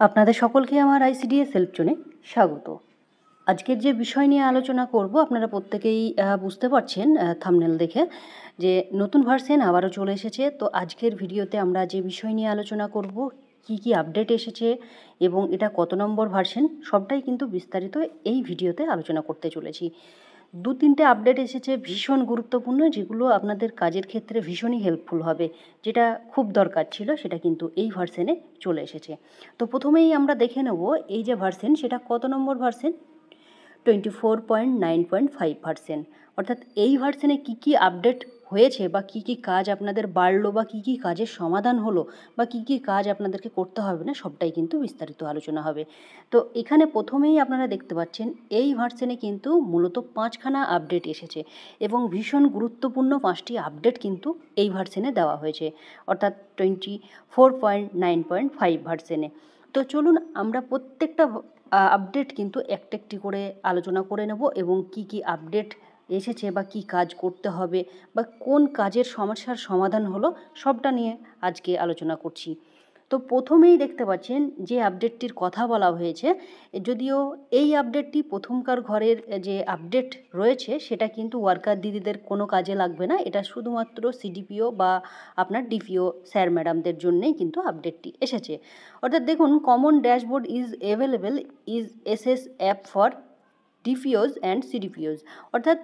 আপনাদের সকলকে আমার আইসিডিএস হেল্প জোনে স্বাগত। আজকের যে বিষয় নিয়ে আলোচনা করব আপনারা প্রত্যেকেই বুঝতে পারছেন থাম্বনেল দেখে যে নতুন ভার্সন আবারও চলে এসেছে। তো আজকের ভিডিওতে আমরা যে বিষয় নিয়ে আলোচনা করব, কি আপডেট এসেছে এবং এটা কত নম্বর ভার্সন, সবটাই কিন্তু বিস্তারিত এই ভিডিওতে আলোচনা করতে চলেছি। 2-3টে আপডেট এসেছে ভীষণ গুরুত্বপূর্ণ, যেগুলো আপনাদের কাজের ক্ষেত্রে ভীষণই হেল্পফুল হবে। যেটা খুব দরকার ছিল সেটা কিন্তু এই ভার্সনে চলে এসেছে। তো প্রথমেই আমরা দেখে নেব এই যে ভার্সন, সেটা কত নম্বর ভার্সন। 24.9.5 ভার্সন। অর্থাৎ এই ভার্সনে কী আপডেট হয়েছে বা কী কাজ আপনাদের বাড়লো বা কী কাজের সমাধান হলো বা কী কাজ আপনাদেরকে করতে হবে না, সবটাই কিন্তু বিস্তারিত আলোচনা হবে। তো এখানে প্রথমেই আপনারা দেখতে পাচ্ছেন এই ভার্সনে কিন্তু মূলত 5খানা আপডেট এসেছে এবং ভীষণ গুরুত্বপূর্ণ 5টি আপডেট কিন্তু এই ভার্সনে দেওয়া হয়েছে, অর্থাৎ 24.9.5 ভার্সনে। তো চলুন আমরা প্রত্যেকটা আপডেট কিন্তু একটি করে আলোচনা করে নেব এবং কি আপডেট এসেছে বা কি কাজ করতে হবে বা কোন কাজের সমস্যার সমাধান হলো, সবটা নিয়ে আজকে আলোচনা করছি। তো প্রথমেই দেখতে পাচ্ছেন যে আপডেটটির কথা বলা হয়েছে, যদিও এই আপডেটটি প্রথমকার ঘরের যে আপডেট রয়েছে সেটা কিন্তু ওয়ার্কার দিদিদের কোনো কাজে লাগবে না। এটা শুধুমাত্র সিডিপিও বা আপনার ডিপিও স্যার ম্যাডামদের জন্যেই কিন্তু আপডেটটি এসেছে। অর্থাৎ দেখুন, common dashboard is available is SS app for DPOs and CDPOs. অর্থাৎ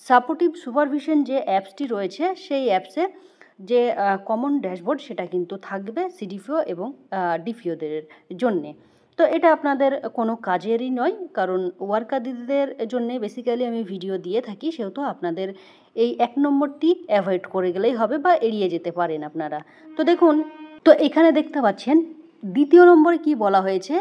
সাপোর্টিভ সুপারভিশন যে অ্যাপসটি রয়েছে সেই অ্যাপসে যে কমন ড্যাশবোর্ড সেটা কিন্তু থাকবে সিডিপিও এবং ডিপিওদের জন্যে। তো এটা আপনাদের কোনো কাজেরই নয়, কারণ ওয়ার্কার দিদিদের জন্যে বেসিক্যালি আমি ভিডিও দিয়ে থাকি, সেহেতু আপনাদের এই 1 নম্বরটি অ্যাভয়েড করে গেলেই হবে বা এড়িয়ে যেতে পারেন আপনারা। তো দেখুন, তো এখানে দেখতে পাচ্ছেন 2য় নম্বরে কি বলা হয়েছে,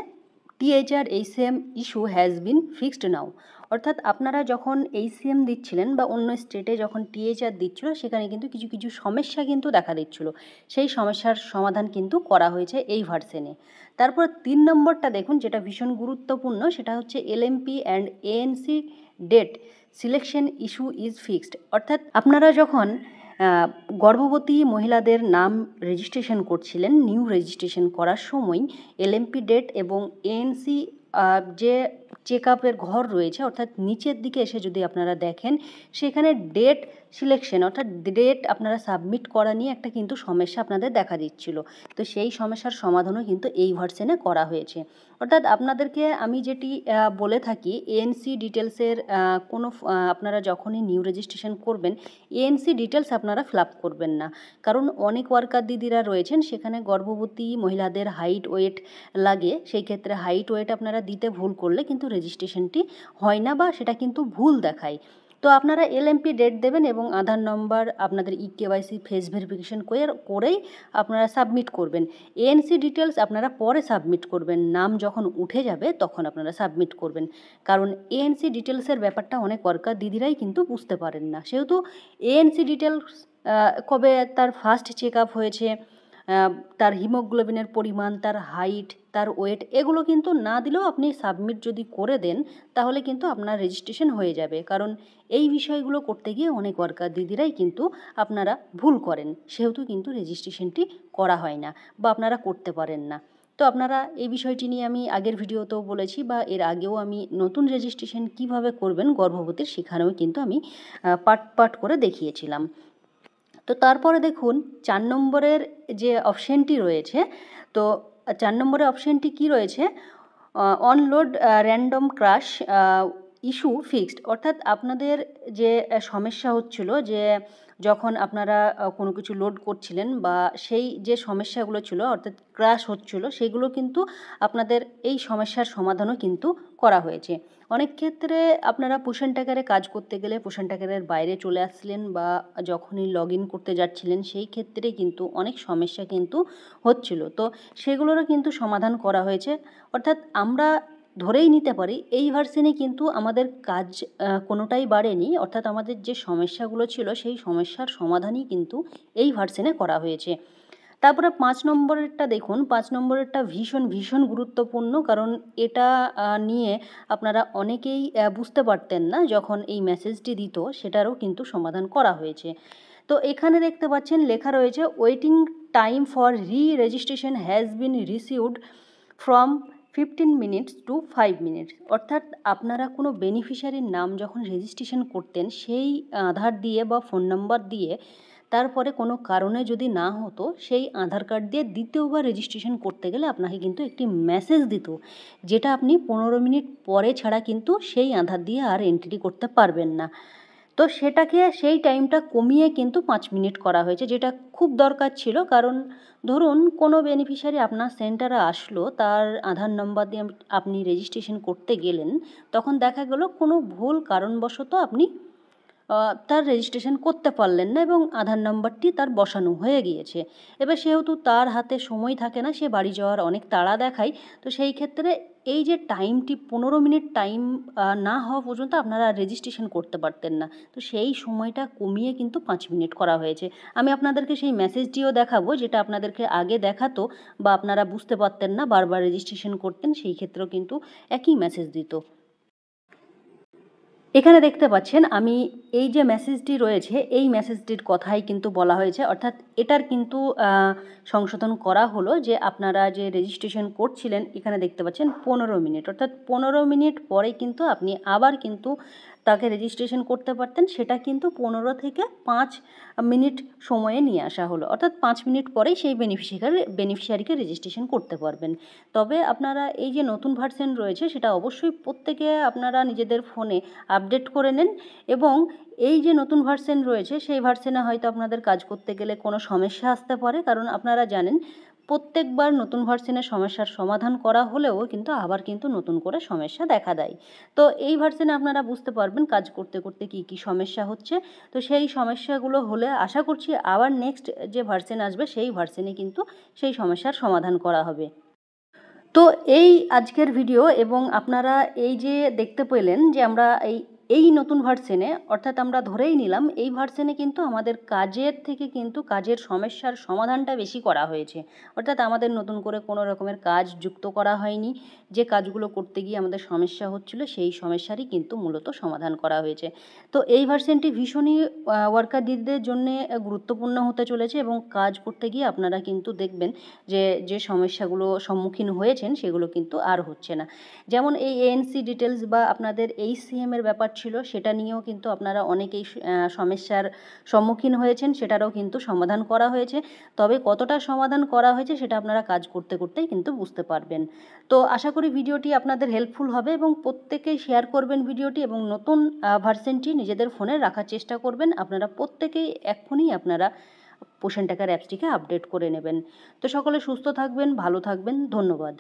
THR HCM issue has been fixed now. অর্থাৎ আপনারা যখন এইচসিএম দিচ্ছিলেন বা অন্য স্টেটে যখন টিএইচআর দিচ্ছিল, সেখানে কিন্তু কিছু সমস্যা কিন্তু দেখা দিচ্ছিল, সেই সমস্যার সমাধান কিন্তু করা হয়েছে এই ভার্সনে। তারপর 3 নম্বরটা দেখুন, যেটা ভীষণ গুরুত্বপূর্ণ, সেটা হচ্ছে LMP and ANC date selection issue is fixed. অর্থাৎ আপনারা যখন গর্ভবতী মহিলাদের নাম রেজিস্ট্রেশন করছিলেন, নিউ রেজিস্ট্রেশন করার সময় এলএমপি ডেট এবং এএনসি যে চেক আপের ঘর রয়েছে, অর্থাৎ নিচের দিকে এসে যদি আপনারা দেখেন, সেখানে ডেট সিলেকশন অর্থাৎ ডেট আপনারা সাবমিট করা নিয়ে একটা কিন্তু সমস্যা আপনাদের দেখা দিচ্ছিল। তো সেই সমস্যার সমাধানও কিন্তু এই ভার্সনে করা হয়েছে। অর্থাৎ আপনাদেরকে আমি যেটি বলে থাকি, এএনসি ডিটেলসের কোনো আপনারা যখনই নিউ রেজিস্ট্রেশন করবেন, এএনসি ডিটেলস আপনারা ফিল আপ করবেন না। কারণ অনেক ওয়ার্কার দিদিরা রয়েছেন, সেখানে গর্ভবতী মহিলাদের হাইট ওয়েট লাগে, সেই ক্ষেত্রে হাইট ওয়েট আপনারা দিতে ভুল করলে কিন্তু রেজিস্ট্রেশনটি হয় না বা সেটা কিন্তু ভুল দেখায়। তো আপনারা এলএমপি ডেট দেবেন এবং আধার নম্বর আপনাদের ইকেওয়াইসি ফেস ভেরিফিকেশন করেই আপনারা সাবমিট করবেন। এএনসি ডিটেলস আপনারা পরে সাবমিট করবেন, নাম যখন উঠে যাবে তখন আপনারা সাবমিট করবেন। কারণ এএনসি ডিটেলসের ব্যাপারটা অনেক ওয়ার্কার দিদিরাই কিন্তু বুঝতে পারেন না, সেহেতু এএনসি ডিটেলস কবে তার ফার্স্ট চেক আপ হয়েছে, তার হিমোগ্লোবিনের পরিমাণ, তার হাইট, তার ওয়েট, এগুলো কিন্তু না দিলেও আপনি সাবমিট যদি করে দেন তাহলে কিন্তু আপনার রেজিস্ট্রেশন হয়ে যাবে। কারণ এই বিষয়গুলো করতে গিয়ে অনেক ওয়ার্কার দিদিরাই কিন্তু আপনারা ভুল করেন, সেহেতু কিন্তু রেজিস্ট্রেশনটি করা হয় না বা আপনারা করতে পারেন না। তো আপনারা এই বিষয়টি নিয়ে আমি আগের ভিডিওতেও বলেছি বা এর আগেও আমি নতুন রেজিস্ট্রেশন কিভাবে করবেন গর্ভবতীর, সেখানেও কিন্তু আমি পার্ট করে দেখিয়েছিলাম। তো তারপরে দেখুন 4 নম্বরের যে অপশানটি রয়েছে, তো 4 নম্বরের অপশানটি কি রয়েছে, অনলোড র্যান্ডম ক্রাশ ইস্যু ফিক্সড। অর্থাৎ আপনাদের যে সমস্যা হচ্ছিল, যে যখন আপনারা কোনো কিছু লোড করছিলেন বা সেই যে সমস্যাগুলো ছিল অর্থাৎ ক্রাশ হচ্ছিল, সেগুলো কিন্তু আপনাদের এই সমস্যার সমাধানও কিন্তু করা হয়েছে। অনেক ক্ষেত্রে আপনারা পোষণ ট্র্যাকারে কাজ করতে গেলে পোষণ ট্র্যাকারের বাইরে চলে আসছিলেন বা যখনই লগ ইন করতে যাচ্ছিলেন, সেই ক্ষেত্রে কিন্তু অনেক সমস্যা কিন্তু হচ্ছিল। তো সেগুলোরও কিন্তু সমাধান করা হয়েছে। অর্থাৎ আমরা ধরেই নিতে পারি এই ভার্সনে কিন্তু আমাদের কাজ কোনোটাই বাড়েনি, অর্থাৎ আমাদের যে সমস্যাগুলো ছিল সেই সমস্যার সমাধানই কিন্তু এই ভার্সনে করা হয়েছে। তারপরে 5 নম্বরেরটা দেখুন, 5 নম্বরেরটা ভীষণ গুরুত্বপূর্ণ, কারণ এটা নিয়ে আপনারা অনেকেই বুঝতে পারতেন না যখন এই মেসেজটি দিত, সেটারও কিন্তু সমাধান করা হয়েছে। তো এখানে দেখতে পাচ্ছেন লেখা রয়েছে, ওয়েটিং টাইম ফর রি registration has been received from 15 minutes to 5 minutes. অর্থাৎ আপনারা কোনো বেনিফিশিয়ারির নাম যখন রেজিস্ট্রেশন করতেন সেই আধার দিয়ে বা ফোন নাম্বার দিয়ে, তারপরে কোনো কারণে যদি না হতো সেই আধার কার্ড দিয়ে দ্বিতীয়বার রেজিস্ট্রেশন করতে গেলে আপনাকে কিন্তু একটি মেসেজ দিত, যেটা আপনি 15 মিনিট পরে ছাড়া কিন্তু সেই আধার দিয়ে আর এন্ট্রি করতে পারবেন না। তো সেটাকে সেই টাইমটা কমিয়ে কিন্তু 5 মিনিট করা হয়েছে, যেটা খুব দরকার ছিল। কারণ ধরুন কোনো বেনিফিশিয়ারি আপনার সেন্টারে আসলো, তার আধার নম্বর দিয়ে আপনি রেজিস্ট্রেশন করতে গেলেন, তখন দেখা গেল কোনো ভুল কারণবশত আপনি তার রেজিস্ট্রেশন করতে পারলেন না এবং আধার নাম্বারটি তার বসানো হয়ে গিয়েছে। এবার সেহেতু তার হাতে সময় থাকে না, সে বাড়ি যাওয়ার অনেক তাড়া দেখায়। তো সেই ক্ষেত্রে এই যে টাইমটি 15 মিনিট টাইম না হওয়া পর্যন্ত আপনারা রেজিস্ট্রেশন করতে পারতেন না। তো সেই সময়টা কমিয়ে কিন্তু 5 মিনিট করা হয়েছে। আমি আপনাদেরকে সেই মেসেজটিও দেখাবো, যেটা আপনাদেরকে আগে দেখাতো বা আপনারা বুঝতে পারতেন না, বারবার রেজিস্ট্রেশন করতেন, সেই ক্ষেত্রেও কিন্তু একই মেসেজ দিত। এখানে দেখতে পাচ্ছেন আমি এই যে মেসেজটি রয়েছে, এই মেসেজটির কথাই কিন্তু বলা হয়েছে। অর্থাৎ এটার কিন্তু সংশোধন করা হলো, যে আপনারা যে রেজিস্ট্রেশন করছিলেন, এখানে দেখতে পাচ্ছেন 15 মিনিট, অর্থাৎ 15 মিনিট পরে কিন্তু আপনি আবার কিন্তু তাকে রেজিস্ট্রেশন করতে পারতেন। সেটা কিন্তু 15 থেকে 5 মিনিট সময়ে নিয়ে আসা হলো, অর্থাৎ 5 মিনিট পরেই সেই বেনিফিশিয়ারিকে রেজিস্ট্রেশন করতে পারবেন। তবে আপনারা এই যে নতুন ভার্সন রয়েছে, সেটা অবশ্যই প্রত্যেকে আপনারা নিজেদের ফোনে আপডেট করে নেন। এবং এই যে নতুন ভার্সন রয়েছে, সেই ভার্সনে হয়তো আপনাদের কাজ করতে গেলে কোনো সমস্যা আসতে পারে, কারণ আপনারা জানেন প্রত্যেকবার নতুন ভার্সনের সমস্যার সমাধান করা হলেও কিন্তু আবার কিন্তু নতুন করে সমস্যা দেখা দেয়। তো এই ভার্সনে আপনারা বুঝতে পারবেন কাজ করতে করতে কী কী সমস্যা হচ্ছে। তো সেই সমস্যাগুলো হলে আশা করছি আবার নেক্সট যে ভার্সন আসবে, সেই ভার্সনে কিন্তু সেই সমস্যার সমাধান করা হবে। তো এই আজকের ভিডিও, এবং আপনারা এই যে দেখতে পেলেন যে আমরা এই নতুন ভার্সনে, অর্থাৎ আমরা ধরেই নিলাম এই ভার্সনে কিন্তু আমাদের কাজের থেকে কিন্তু কাজের সমস্যার সমাধানটা বেশি করা হয়েছে। অর্থাৎ আমাদের নতুন করে কোনো রকমের কাজ যুক্ত করা হয়নি। যে কাজগুলো করতে গিয়ে আমাদের সমস্যা হচ্ছিল, সেই সমস্যারই কিন্তু মূলত সমাধান করা হয়েছে। তো এই ভার্সনটি ভীষণই ওয়ার্কারদের জন্যে গুরুত্বপূর্ণ হতে চলেছে, এবং কাজ করতে গিয়ে আপনারা কিন্তু দেখবেন যে যে সমস্যাগুলো সম্মুখীন হয়েছেন সেগুলো কিন্তু আর হচ্ছে না। যেমন এই এএনসি ডিটেলস বা আপনাদের এইচসিএমের ব্যাপার ছিল, সেটা নিয়েও কিন্তু আপনারা অনেকেই সমস্যার সম্মুখীন হয়েছেন, সেটারও কিন্তু সমাধান করা হয়েছে। তবে কতটা সমাধান করা হয়েছে সেটা আপনারা কাজ করতে করতেই কিন্তু বুঝতে পারবেন। তো আশা করি ভিডিওটি আপনাদের হেল্পফুল হবে, এবং প্রত্যেকেই শেয়ার করবেন ভিডিওটি, এবং নতুন ভার্সনটি নিজেদের ফোনে রাখার চেষ্টা করবেন। আপনারা প্রত্যেকেই এক্ষুনি আপনারা পোষণ টাকার অ্যাপসটিকে আপডেট করে নেবেন। তো সকলে সুস্থ থাকবেন, ভালো থাকবেন, ধন্যবাদ।